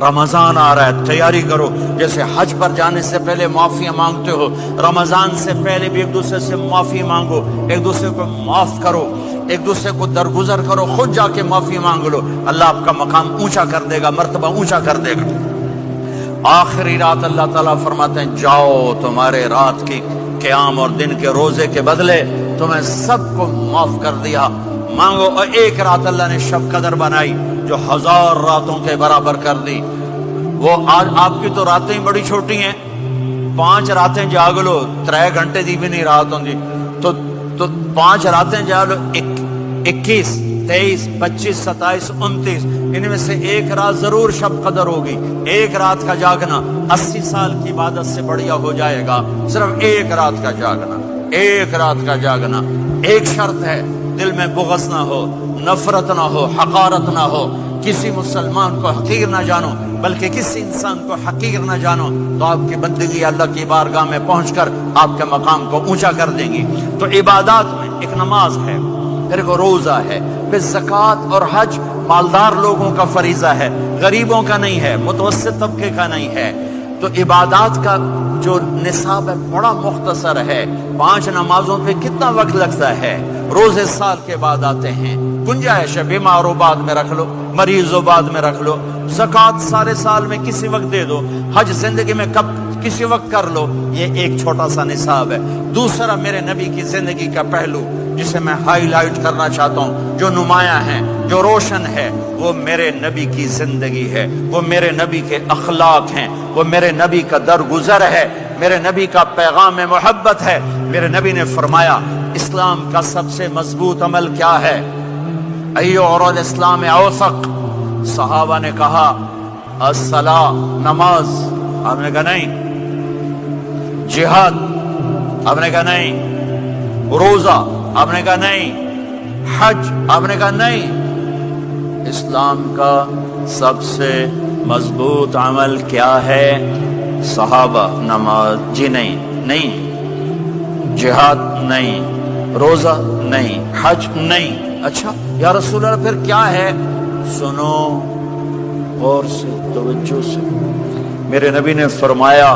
رمضان آ رہا ہے، تیاری کرو، جیسے حج پر جانے سے پہلے معافیاں مانگتے ہو، رمضان سے پہلے بھی ایک دوسرے سے معافی مانگو، ایک دوسرے کو معاف کرو، ایک دوسرے کو درگزر کرو، خود جا کے معافی مانگ لو، اللہ آپ کا مقام اونچا کر دے گا، مرتبہ اونچا کر دے گا۔ آخری رات اللہ تعالیٰ فرماتے ہیں جاؤ، تمہارے رات کی قیام اور دن کے روزے کے بدلے تمہیں سب کو معاف کر دیا، مانگو۔ اور ایک رات اللہ نے شب قدر بنائی جو 1000 راتوں کے برابر کر دی۔ وہ آج آپ کی تو راتیں بڑی چھوٹی ہیں، 5 راتیں جاگ لو، 3 گھنٹے دی بھی نہیں رات ہوں گی، تو 5 راتیں جاگ لو، 21 23 25 27 29، ان میں سے ایک رات ضرور شب قدر ہوگی۔ ایک رات کا جاگنا 80 سال کی عبادت سے بڑھیا ہو جائے گا، صرف ایک رات کا جاگنا، ایک رات کا جاگنا۔ ایک شرط ہے، دل میں بغض نہ ہو، نفرت نہ ہو، حقارت نہ ہو، کسی مسلمان کو حقیر نہ جانو، بلکہ کسی انسان کو حقیر نہ جانو، تو آپ کی بندگی اللہ کی بارگاہ میں پہنچ کر آپ کے مقام کو اونچا کر دیں گی۔ تو عبادات میں ایک نماز ہے، پھر ایک روزہ ہے، پھر زکوٰۃ اور حج مالدار لوگوں کا فریضہ ہے، غریبوں کا نہیں ہے، متوسط طبقے کا نہیں ہے۔ تو عبادات کا جو نصاب ہے بڑا مختصر ہے، 5 نمازوں پہ کتنا وقت لگتا ہے؟ روزے سال کے بعد آتے ہیں، گنجائش ہے، بیمار ہو بعد میں رکھ لو، مریض ہو بعد میں رکھ لو، زکوٰۃ سارے سال میں کسی وقت دے دو، حج زندگی میں کب کسی وقت کر لو، یہ ایک چھوٹا سا نصاب ہے۔ دوسرا میرے نبی کی زندگی کا پہلو جسے میں ہائی لائٹ کرنا چاہتا ہوں، جو نمایاں ہے، جو روشن ہے، وہ میرے نبی کی زندگی ہے، وہ میرے نبی کے اخلاق ہیں، وہ میرے نبی کا درگزر ہے، میرے نبی کا پیغام محبت ہے۔ میرے نبی نے فرمایا اسلام کا سب سے مضبوط عمل کیا ہے؟ ایو اور الاسلام اوثق؟ صحابہ نے کہا الصلاۃ، نماز، آپ نے کہا نہیں، جہاد، آپ نے کہا نہیں، روزہ، آپ نے کہا نہیں، حج، آپ نے کہا نہیں۔ اسلام کا سب سے مضبوط عمل کیا ہے؟ صحابہ، نماز، جی نہیں، جہاد نہیں، روزہ نہیں، حج نہیں۔ اچھا یا رسول اللہ پھر کیا ہے؟ سنو غور سے، توجہ سے، میرے نبی نے فرمایا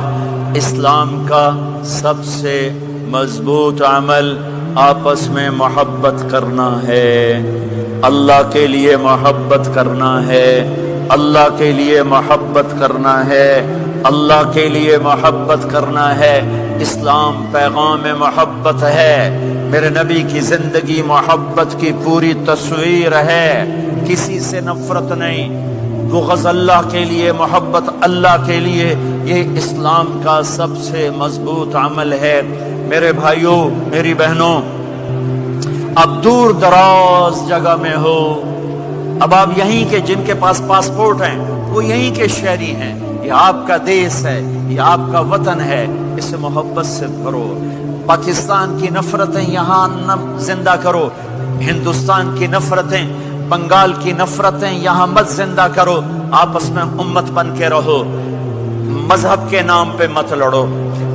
اسلام کا سب سے مضبوط عمل آپس میں محبت کرنا ہے، اللہ کے لیے محبت کرنا ہے، اللہ کے لیے محبت کرنا ہے، اللہ کے لیے محبت کرنا ہے۔ اسلام پیغام محبت ہے، میرے نبی کی زندگی محبت کی پوری تصویر ہے، کسی سے نفرت نہیں، بغض اللہ کے لیے، محبت اللہ کے لیے، یہ اسلام کا سب سے مضبوط عمل ہے۔ میرے بھائیوں، میری بہنوں، اب دور دراز جگہ میں ہو، اب آپ یہیں کے، جن کے پاس پاسپورٹ ہیں وہ یہیں کے شہری ہیں، یہ آپ کا دیس ہے، یہ آپ کا وطن ہے، اسے محبت سے کرو۔ پاکستان کی نفرتیں یہاں نہ زندہ کرو، ہندوستان کی نفرتیں، بنگال کی نفرتیں یہاں مت زندہ کرو، آپس میں امت بن کے رہو، مذہب کے نام پہ مت لڑو۔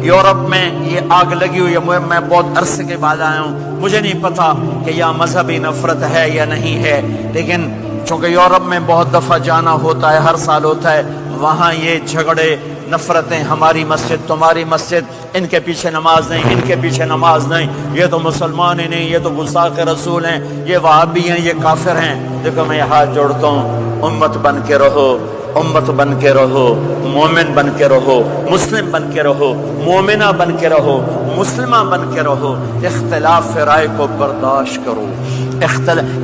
یورپ میں یہ آگ لگی ہوئی ہے، میں بہت عرصے کے بعد آیا ہوں، مجھے نہیں پتا کہ یہاں مذہبی نفرت ہے یا نہیں ہے، لیکن چونکہ یورپ میں بہت دفعہ جانا ہوتا ہے، ہر سال ہوتا ہے، وہاں یہ جھگڑے، نفرتیں، ہماری مسجد، تمہاری مسجد، ان کے پیچھے نماز نہیں، ان کے پیچھے نماز نہیں، یہ تو مسلمان ہی نہیں، یہ تو گستاخ رسول ہیں، یہ وہابی ہیں، یہ کافر ہیں۔ دیکھو میں یہ ہاتھ جوڑتا ہوں، امت بن کے رہو، امت بن کے رہو، مومن بن کے رہو، مسلم بن کے رہو، مومنہ بن کے رہو، مسلمہ بن کے رہو، اختلاف رائے کو برداشت کرو۔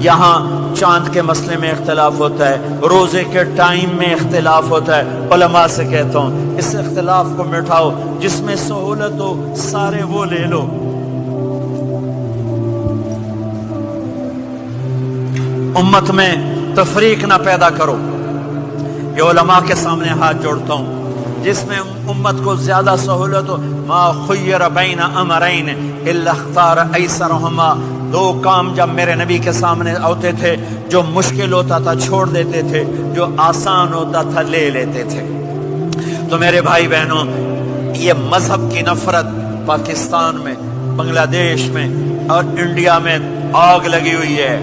یہاں چاند کے مسئلے میں اختلاف ہوتا ہے، روزے کے ٹائم میں اختلاف ہوتا ہے، علماء سے کہتا ہوں اس اختلاف کو مٹھاؤ، جس میں سہولت ہو سارے وہ لے لو۔ امت میں تفریق نہ پیدا کرو۔ یہ علماء کے سامنے ہاتھ جوڑتا ہوں، جس میں امت کو زیادہ سہولت ہو، ما خیر بین امرین الا اختار ایسرہما، 2 کام جب میرے نبی کے سامنے ہوتے تھے، جو مشکل ہوتا تھا چھوڑ دیتے تھے، جو آسان ہوتا تھا لے لیتے تھے۔ تو میرے بھائی بہنوں، یہ مذہب کی نفرت پاکستان میں، بنگلہ دیش میں اور انڈیا میں آگ لگی ہوئی ہے۔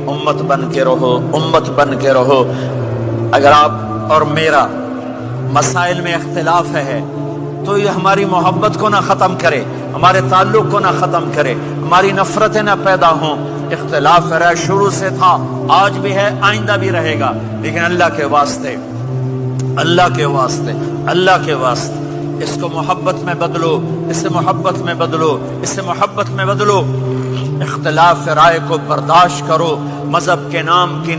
امت بن کے رہو، امت بن کے رہو۔ اگر آپ اور میرا مسائل میں اختلاف ہے تو یہ ہماری محبت کو نہ ختم کرے، ہمارے تعلق کو نہ ختم کرے، ہماری نفرتیں نہ پیدا ہوں۔ اختلاف ہے، شروع سے تھا، آج بھی ہے، آئندہ بھی رہے گا، لیکن اللہ کے واسطے، اللہ کے واسطے، اللہ کے واسطے اس کو محبت میں بدلو، اس سے محبت میں بدلو، اس سے محبت میں بدلو۔ اختلاف رائے کو برداشت کرو، مذہب کے نام کی